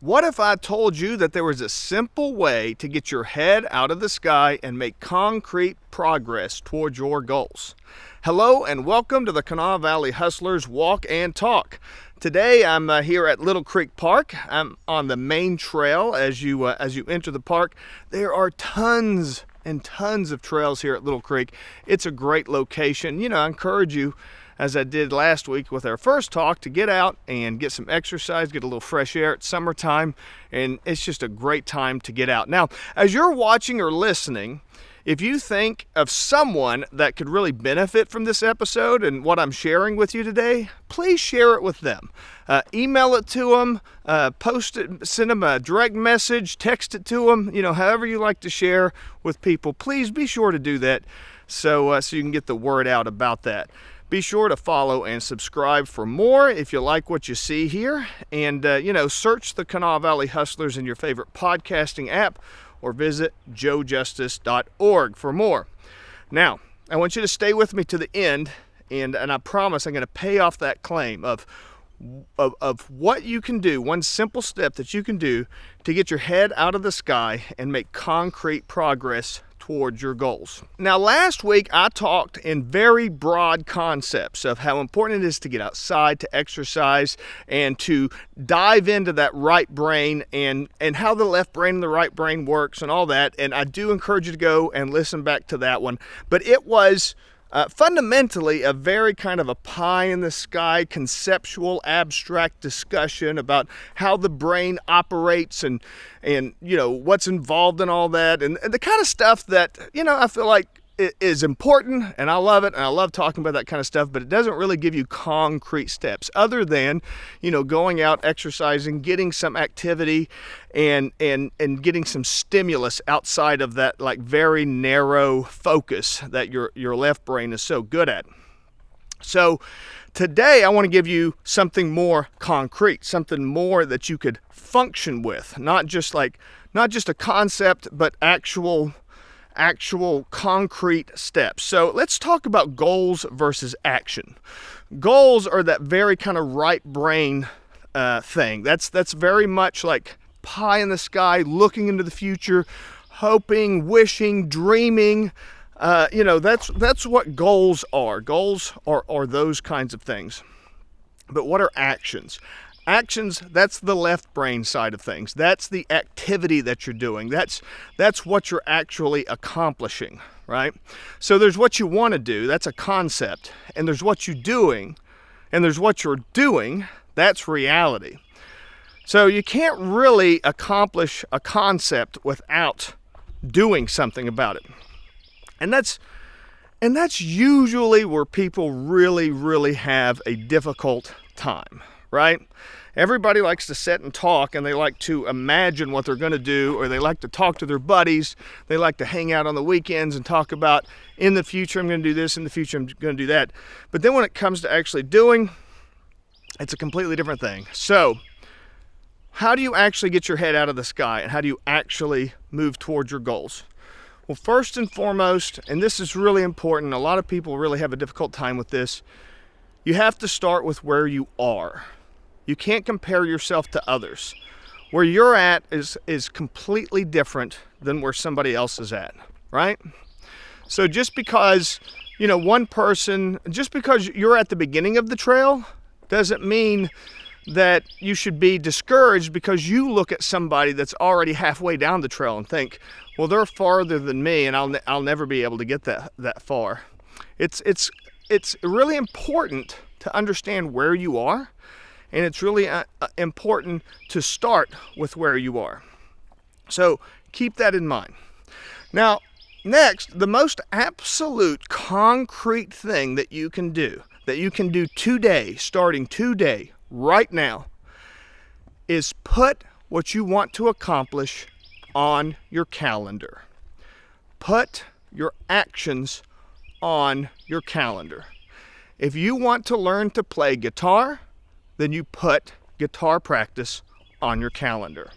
What if I told you that there was a simple way to get your head out of the sky and make concrete progress towards your goals? Hello and welcome to the Kanawha Valley Hustlers Walk and Talk. Today I'm here at Little Creek Park. I'm on the main trail. As you enter the park, there are tons and tons of trails here at Little Creek. It's a great location. I encourage you, as I did last week with our first talk, to get out and get some exercise, get a little fresh air. It's summertime, and it's just a great time to get out. Now, as you're watching or listening, if you think of someone that could really benefit from this episode and what I'm sharing with you today, please share it with them. Email it to them, post it, send them a direct message, text it to them, however you like to share with people. Please be sure to do that so you can get the word out about that. Be sure to follow and subscribe for more if you like what you see here. And, search the Kanawha Valley Hustlers in your favorite podcasting app or visit joejustice.org for more. Now, I want you to stay with me to the end, and I promise I'm going to pay off that claim of what you can do, one simple step that you can do to get your head out of the sky and make concrete progress towards your goals. Now, last week I talked in very broad concepts of how important it is to get outside, to exercise, and to dive into that right brain and how the left brain and the right brain works and all that. And I do encourage you to go and listen back to that one. But it was fundamentally a very kind of a pie-in-the-sky, conceptual, abstract discussion about how the brain operates and what's involved in all that, and the kind of stuff that, I feel like is important, and I love it, and I love talking about that kind of stuff, but it doesn't really give you concrete steps other than, going out, exercising, getting some activity, and getting some stimulus outside of that like very narrow focus that your left brain is so good at. So today I want to give you something more concrete, something more that you could function with, not just a concept, but actual concrete steps. So let's talk about goals versus action. Goals are that very kind of right brain thing. That's very much like pie in the sky, looking into the future, hoping, wishing, dreaming. That's what goals are. Goals are those kinds of things. But what are actions? Actions, that's the left brain side of things. That's the activity that you're doing. That's what you're actually accomplishing, right? So there's what you want to do, that's a concept, and there's what you're doing, and there's what you're doing, that's reality. So you can't really accomplish a concept without doing something about it. And that's usually where people really, really have a difficult time, right? Everybody likes to sit and talk, and they like to imagine what they're going to do, or they like to talk to their buddies. They like to hang out on the weekends and talk about, in the future I'm going to do this, in the future I'm going to do that. But then when it comes to actually doing, it's a completely different thing. So how do you actually get your head out of the sky, and how do you actually move towards your goals? Well, first and foremost, and this is really important, a lot of people really have a difficult time with this, you have to start with where you are. You can't compare yourself to others. Where you're at is completely different than where somebody else is at, right? So just because, just because you're at the beginning of the trail doesn't mean that you should be discouraged because you look at somebody that's already halfway down the trail and think, well, they're farther than me and I'll never be able to get that far. It's really important to understand where you are, and it's really important to start with where you are. So keep that in mind. Now, next, the most absolute concrete thing that you can do today, starting today, right now, is put what you want to accomplish on your calendar. Put your actions on your calendar. If you want to learn to play guitar, then you put guitar practice on your calendar.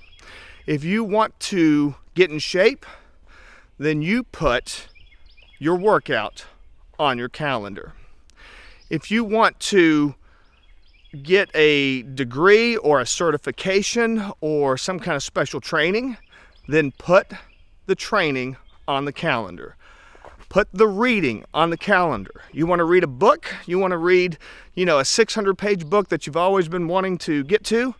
If you want to get in shape, then you put your workout on your calendar. If you want to get a degree or a certification or some kind of special training, then put the training on the calendar. Put the reading on the calendar. You want to read a book? You want to read, a 600-page book that you've always been wanting to get to?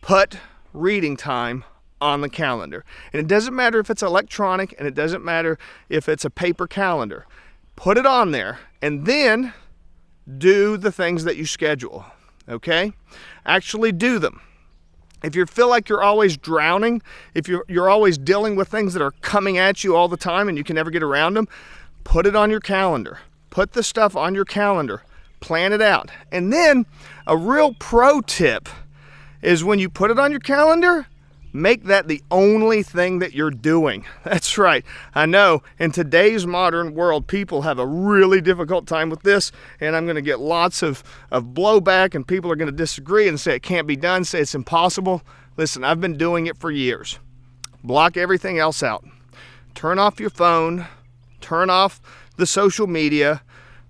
Put reading time on the calendar. And it doesn't matter if it's electronic, and it doesn't matter if it's a paper calendar. Put it on there, and then do the things that you schedule, okay? Actually do them. If you feel like you're always drowning, if you're always dealing with things that are coming at you all the time and you can never get around them, put it on your calendar. Put the stuff on your calendar. Plan it out. And then a real pro tip is when you put it on your calendar, make that the only thing that you're doing. That's right. I know in today's modern world, people have a really difficult time with this, and I'm going to get lots of blowback, and people are going to disagree and say it can't be done, say it's impossible. Listen, I've been doing it for years. Block everything else out. Turn off your phone. Turn off the social media.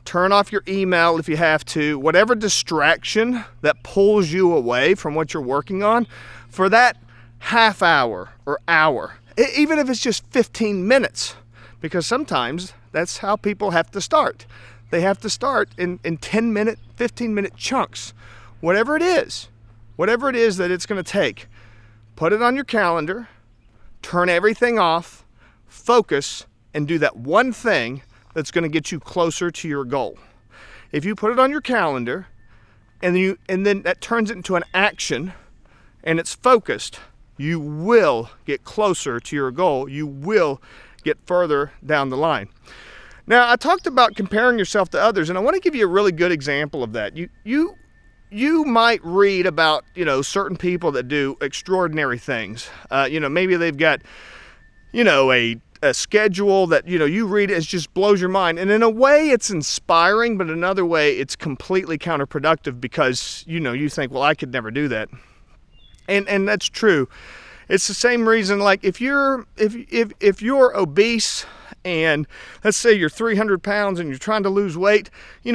Turn off your email if you have to. Whatever distraction that pulls you away from what you're working on, for that half hour or hour, even if it's just 15 minutes, because sometimes that's how people have to start. They have to start in 10-minute, 15-minute chunks. Whatever it is that it's going to take, put it on your calendar, turn everything off, focus, and do that one thing that's going to get you closer to your goal. If you put it on your calendar and then that turns it into an action and it's focused, you will get closer to your goal. You will get further down the line. Now, I talked about comparing yourself to others, and I want to give you a really good example of that. You might read about, certain people that do extraordinary things. Maybe they've got, a schedule that, you read it, it just blows your mind. And in a way, it's inspiring, but another way, it's completely counterproductive because, you think, well, I could never do that. And that's true. It's the same reason, like if you're obese and let's say you're 300 pounds and you're trying to lose weight,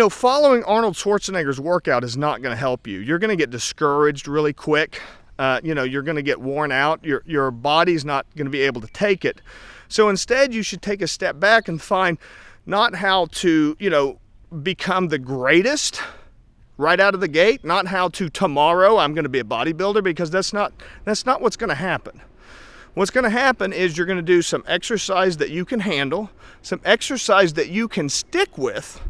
following Arnold Schwarzenegger's workout is not going to help you. You're going to get discouraged really quick. You're going to get worn out. Your body's not going to be able to take it. So instead, you should take a step back and find not how to, become the greatest right out of the gate, not how to tomorrow I'm going to be a bodybuilder, because that's not what's going to happen. What's going to happen is you're going to do some exercise that you can handle, some exercise that you can stick with,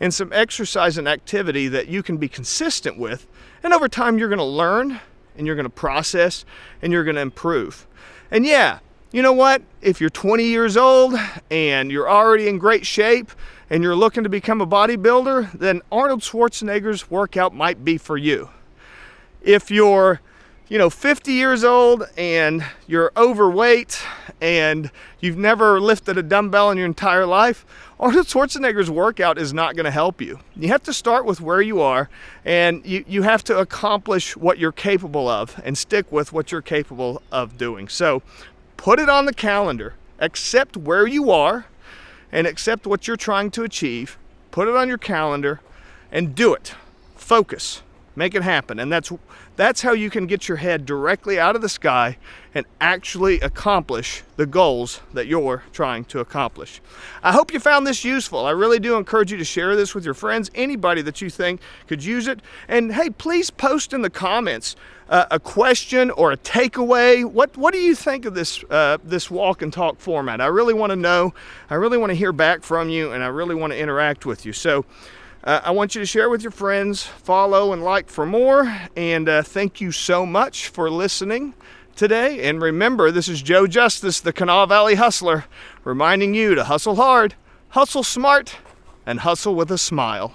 and some exercise and activity that you can be consistent with. And over time, you're going to learn, and you're going to process, and you're going to improve. And yeah, you know what? If you're 20 years old and you're already in great shape and you're looking to become a bodybuilder, then Arnold Schwarzenegger's workout might be for you. If you're, 50 years old and you're overweight and you've never lifted a dumbbell in your entire life, Arnold Schwarzenegger's workout is not going to help you. You have to start with where you are, and you have to accomplish what you're capable of and stick with what you're capable of doing. So put it on the calendar, accept where you are, and accept what you're trying to achieve. Put it on your calendar and do it. Focus. Make it happen. And that's how you can get your head directly out of the sky and actually accomplish the goals that you're trying to accomplish. I hope you found this useful. I really do encourage you to share this with your friends, anybody that you think could use it. And hey, please post in the comments a question or a takeaway. What do you think of this walk and talk format? I really want to know. I really want to hear back from you, and I really want to interact with you. So I want you to share with your friends, follow and like for more, and thank you so much for listening today. And remember, this is Joe Justice, the Kanawha Valley Hustler, reminding you to hustle hard, hustle smart, and hustle with a smile.